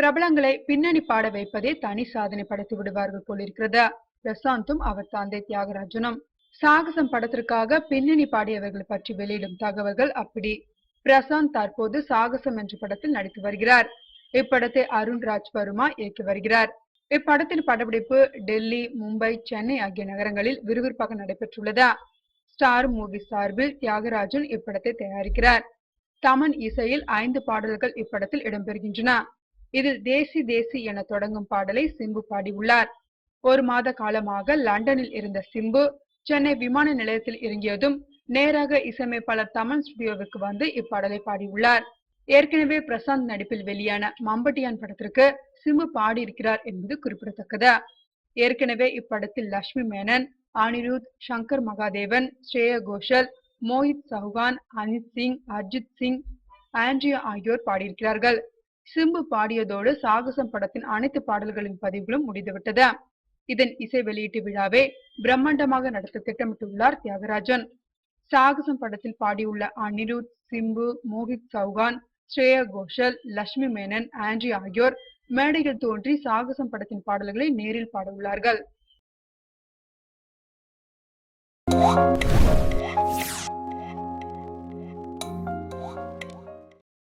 பிரபலங்களை பின்னணி பாட வைப்பதே தனி சாதனை படைத்து விடுவார்கள் போலிருக்கிறது. பிரசாந்தும் அவர் தந்தை தியாகராஜனும் சாகசம் படத்திற்காக பின்னணி பாடியவர்கள் பற்றி வெளியிடும் தகவல்கள் அப்படி. பிரசாந்த் தற்போது சாகசம் என்ற படத்தில் நடித்து வருகிறார். இப்படத்தை அருண் ராஜ் வர்மா இயக்கி வருகிறார். இப்படத்தின் படப்பிடிப்பு டெல்லி, மும்பை, சென்னை ஆகிய நகரங்களில் விறுவிறுப்பாக நடைபெற்றுள்ளது. ஸ்டார் மூவி சார்பில் தியாகராஜன் இப்படத்தை தயாரிக்கிறார். தமன் இசையில் 5 பாடல்கள் இப்படத்தில் இடம்பெறுகின்றன. இதில் தேசி தேசி என தொடங்கும் பாடலை சிம்பு பாடியுள்ளார். 1 மாத காலமாக லண்டனில் இருந்த சிம்பு சென்னை விமான நிலையத்தில் இறங்கியதும் நேராக இசையமைப்பாளர் தமன் ஸ்டுடியோவுக்கு வந்து இப்பாடலை பாடியுள்ளார். ஏற்கனவே பிரசாந்த் நடிப்பில் வெளியான மம்பட்டியான் படத்திற்கு சிம்பு பாடியிருக்கிறார் என்பது குறிப்பிடத்தக்கது. ஏற்கனவே இப்படத்தில் லட்சுமி மேனன், அனிருத், சங்கர் மகாதேவன், ஸ்ரேயா கோஷல், மோஹித் சௌகான், அனித் சிங், அர்ஜித் சிங், ஆண்ட்ரியா ஆகியோர் பாடியிருக்கிறார்கள். சிம்பு பாடியதோடு சாகசம் படத்தின் அனைத்து பாடல்களின் பதிவுகளும் முடிந்துவிட்டது. இதன் இசை வெளியீட்டு விழாவை பிரம்மாண்டமாக நடத்த திட்டமிட்டுள்ளார் தியாகராஜன். சாகசம் படத்தில் பாடியுள்ள அனிருத், சிம்பு, மோஹித் சௌகான், ஸ்ரேயா கோஷல், லட்சுமி மேனன், ஆண்ட்ரி ஆகியோர் மேடையில் தோன்றி சாகசம் படத்தின் பாடல்களை நேரில் பாட உள்ளார்கள்.